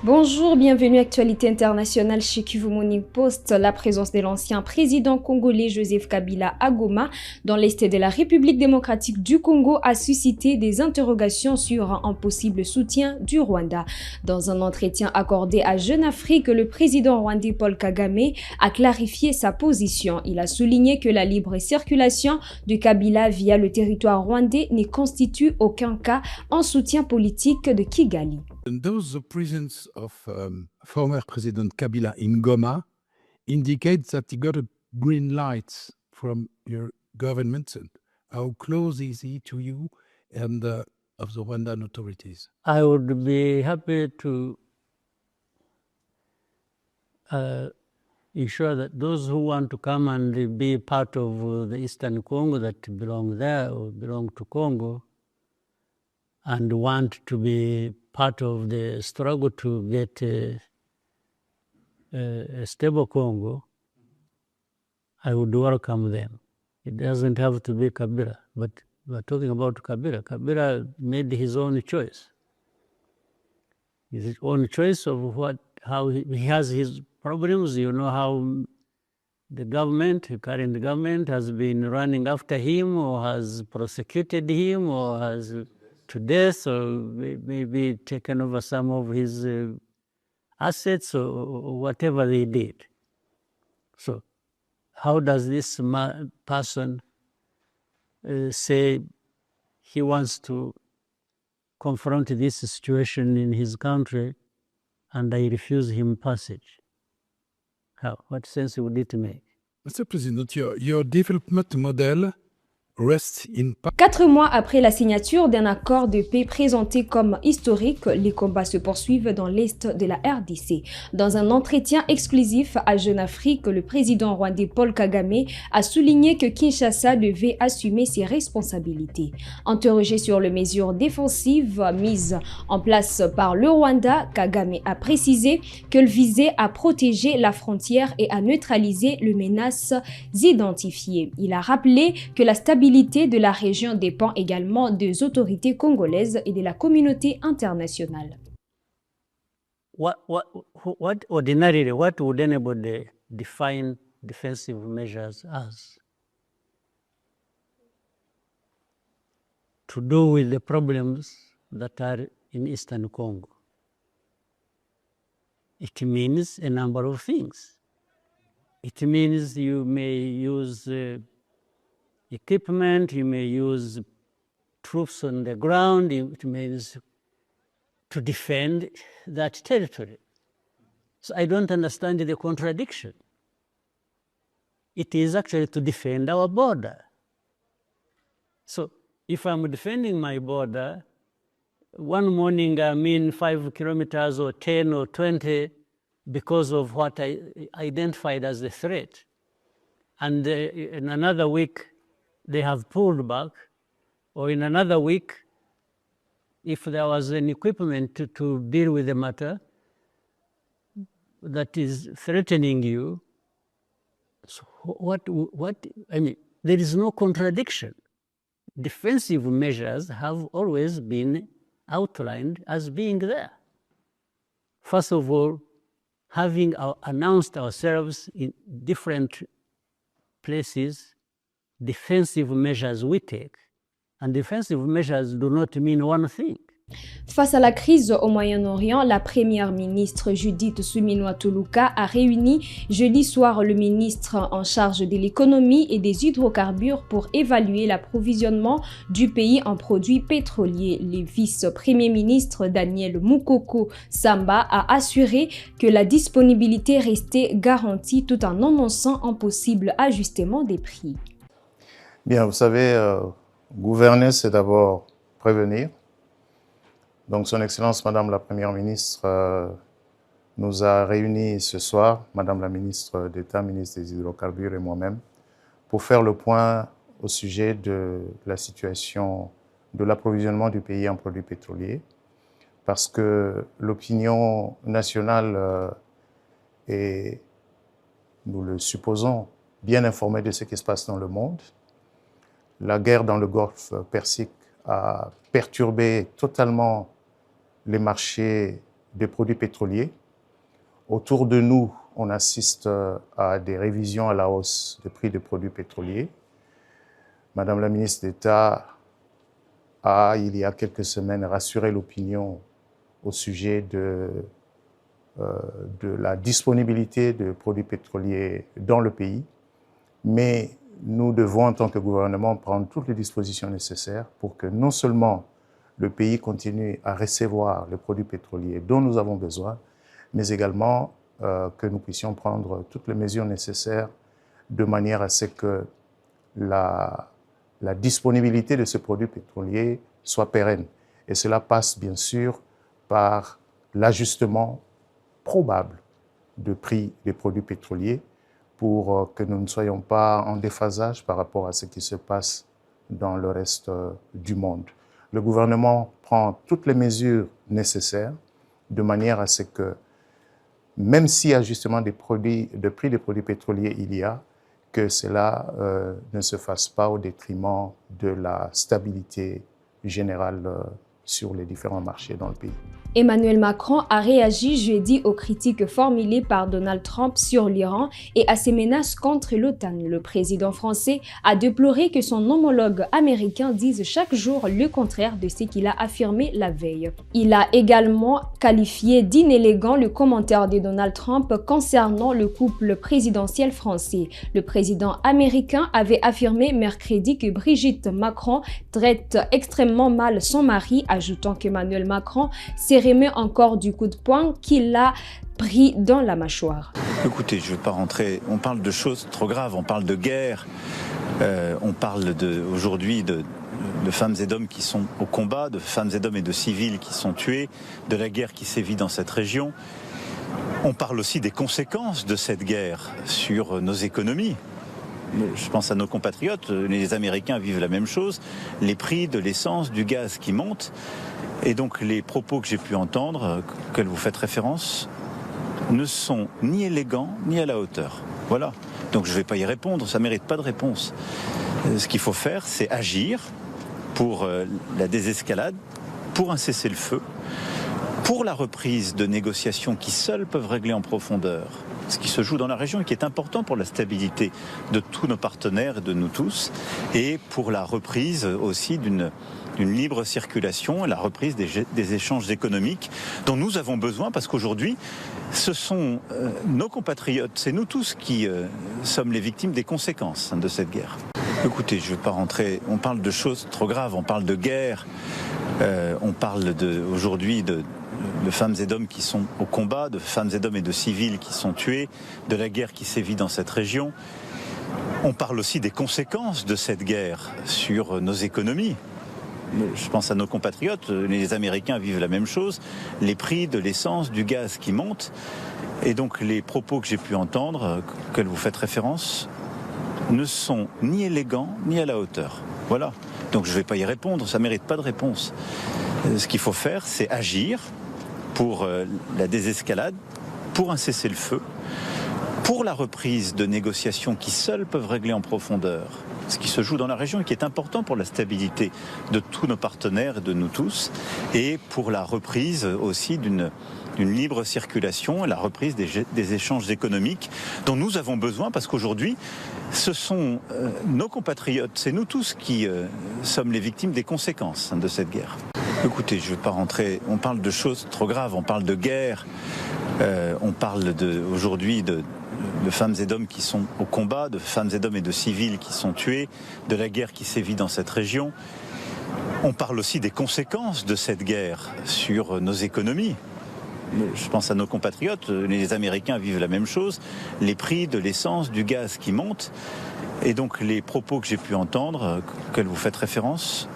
Bonjour, bienvenue à Actualité internationale chez Kivu Morning Post. La présence de l'ancien président congolais Joseph Kabila à Goma, dans l'est de la République démocratique du Congo, a suscité des interrogations sur un possible soutien du Rwanda. Dans un entretien accordé à Jeune Afrique, le président rwandais Paul Kagame a clarifié sa position. Il a souligné que la libre circulation de Kabila via le territoire rwandais ne constitue aucun cas en soutien politique de Kigali. Those the presence of former President Kabila in Goma indicates that he got a green light from your government. How close is he to you and of the Rwandan authorities? I would be happy to ensure that those who want to come and be part of the Eastern Congo that belong there or belong to Congo and want to be part of the struggle to get a stable Congo, I would welcome them. It doesn't have to be Kabila, but we're talking about Kabila. Kabila made his own choice. His own choice of how he has his problems. You know how the current government has been running after him or has prosecuted him or has to death or maybe taken over some of his assets or whatever they did. So how does this person say he wants to confront this situation in his country and I refuse him passage? What sense would it make? Mr. President, your development model rests in 4 mois après la signature d'un accord de paix présenté comme historique, les combats se poursuivent dans l'est de la RDC. Dans un entretien exclusif à Jeune Afrique, le président rwandais Paul Kagame a souligné que Kinshasa devait assumer ses responsabilités. Interrogé sur les mesures défensives mises en place par le Rwanda, Kagame a précisé qu'elle visait à protéger la frontière et à neutraliser les menaces identifiées. Il a rappelé que la stabilité de la région dépend également des autorités congolaises et de la communauté internationale. Ordinarily, what would anybody define defensive measures as? To do with the problems that are in Eastern Congo. It means a number of things. It means you may use equipment, you may use troops on the ground, it means to defend that territory. So I don't understand the contradiction. It is actually to defend our border. So if I'm defending my border, one morning I'm in 5 kilometers or 10 or 20 because of what I identified as a threat. And in another week, they have pulled back, or in another week, if there was an equipment to deal with the matter that is threatening you, so I mean, there is no contradiction. Defensive measures have always been outlined as being there. First of all, having announced ourselves in different places, defensive measures we take, and defensive measures do not mean one thing. Face à la crise au Moyen-Orient, la première ministre Judith Suminwa Tuluka a réuni jeudi soir le ministre en charge de l'économie et des hydrocarbures pour évaluer l'approvisionnement du pays en produits pétroliers. Le vice-premier ministre Daniel Mukoko Samba a assuré que la disponibilité restait garantie tout en annonçant un possible ajustement des prix. Bien, vous savez, gouverner, c'est d'abord prévenir. Donc, Son Excellence, Madame la Première ministre, nous a réunis ce soir, Madame la ministre d'État, ministre des Hydrocarbures et moi-même, pour faire le point au sujet de la situation de l'approvisionnement du pays en produits pétroliers, parce que l'opinion nationale est, nous le supposons, bien informée de ce qui se passe dans le monde. La guerre dans le Golfe Persique a perturbé totalement les marchés des produits pétroliers. Autour de nous, on assiste à des révisions à la hausse des prix des produits pétroliers. Madame la ministre d'État a, il y a quelques semaines, rassuré l'opinion au sujet de la disponibilité de produits pétroliers dans le pays. Mais nous devons, en tant que gouvernement, prendre toutes les dispositions nécessaires pour que non seulement le pays continue à recevoir les produits pétroliers dont nous avons besoin, mais également que nous puissions prendre toutes les mesures nécessaires de manière à ce que la disponibilité de ce produit pétrolier soit pérenne. Et cela passe bien sûr par l'ajustement probable de prix des produits pétroliers pour que nous ne soyons pas en déphasage par rapport à ce qui se passe dans le reste du monde. Le gouvernement prend toutes les mesures nécessaires de manière à ce que, même si ajustement de prix des produits pétroliers il y a, que cela ne se fasse pas au détriment de la stabilité générale sur les différents marchés dans le pays. Emmanuel Macron a réagi jeudi aux critiques formulées par Donald Trump sur l'Iran et à ses menaces contre l'OTAN. Le président français a déploré que son homologue américain dise chaque jour le contraire de ce qu'il a affirmé la veille. Il a également qualifié d'inélégant le commentaire de Donald Trump concernant le couple présidentiel français. Le président américain avait affirmé mercredi que Brigitte Macron traite extrêmement mal son mari, ajoutant qu'Emmanuel Macron s'est remis encore du coup de poing qu'il a pris dans la mâchoire. Écoutez, je ne vais pas rentrer, on parle de choses trop graves, on parle de guerre, on parle aujourd'hui de femmes et d'hommes qui sont au combat, de femmes et d'hommes et de civils qui sont tués, de la guerre qui sévit dans cette région. On parle aussi des conséquences de cette guerre sur nos économies. Je pense à nos compatriotes, les Américains vivent la même chose, les prix de l'essence, du gaz qui montent. Et donc les propos que j'ai pu entendre, auxquels vous faites référence, ne sont ni élégants ni à la hauteur. Voilà. Donc je ne vais pas y répondre, ça ne mérite pas de réponse. Ce qu'il faut faire, c'est agir pour la désescalade, pour un cessez-le-feu, pour la reprise de négociations qui seules peuvent régler en profondeur ce qui se joue dans la région et qui est important pour la stabilité de tous nos partenaires et de nous tous, et pour la reprise aussi d'une libre circulation et la reprise des échanges économiques dont nous avons besoin, parce qu'aujourd'hui, ce sont nos compatriotes, c'est nous tous qui sommes les victimes des conséquences de cette guerre. Écoutez, je ne vais pas rentrer, on parle de choses trop graves, on parle de guerre, on parle aujourd'hui de femmes et d'hommes qui sont au combat, de femmes et d'hommes et de civils qui sont tués, de la guerre qui sévit dans cette région. On parle aussi des conséquences de cette guerre sur nos économies. Je pense à nos compatriotes, les Américains vivent la même chose, les prix de l'essence, du gaz qui montent. Et donc les propos que j'ai pu entendre, auxquels vous faites référence, ne sont ni élégants ni à la hauteur. Voilà. Donc je ne vais pas y répondre, ça ne mérite pas de réponse. Ce qu'il faut faire, c'est agir pour la désescalade, pour un cessez-le-feu, pour la reprise de négociations qui seules peuvent régler en profondeur ce qui se joue dans la région et qui est important pour la stabilité de tous nos partenaires et de nous tous, et pour la reprise aussi d'une libre circulation et la reprise des échanges économiques dont nous avons besoin, parce qu'aujourd'hui, ce sont nos compatriotes, c'est nous tous qui sommes les victimes des conséquences de cette guerre. Écoutez, je ne vais pas rentrer, on parle de choses trop graves, on parle de guerre, on parle aujourd'hui de femmes et d'hommes qui sont au combat, de femmes et d'hommes et de civils qui sont tués, de la guerre qui sévit dans cette région. On parle aussi des conséquences de cette guerre sur nos économies. Je pense à nos compatriotes, les Américains vivent la même chose, les prix de l'essence, du gaz qui montent. Et donc les propos que j'ai pu entendre, auxquels vous faites référence,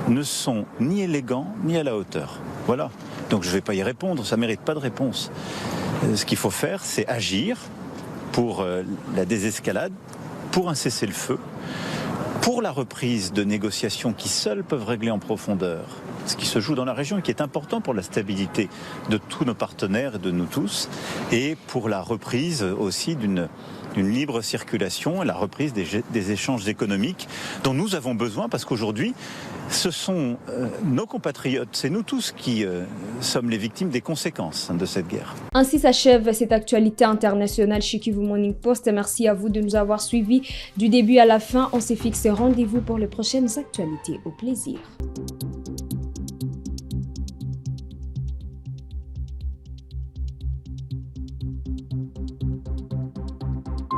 ne sont ni élégants ni à la hauteur. Voilà. Donc je ne vais pas y répondre, ça ne mérite pas de réponse. Ce qu'il faut faire, c'est agir pour la désescalade, pour un cessez-le-feu, pour la reprise de négociations qui seules peuvent régler en profondeur ce qui se joue dans la région et qui est important pour la stabilité de tous nos partenaires et de nous tous, et pour la reprise aussi d'une d'une libre circulation et la reprise des échanges économiques dont nous avons besoin parce qu'aujourd'hui, ce sont nos compatriotes, c'est nous tous qui sommes les victimes des conséquences de cette guerre. Ainsi s'achève cette actualité internationale chez Kivu Morning Post. Merci à vous de nous avoir suivis du début à la fin. On s'est fixé rendez-vous pour les prochaines actualités. Au plaisir.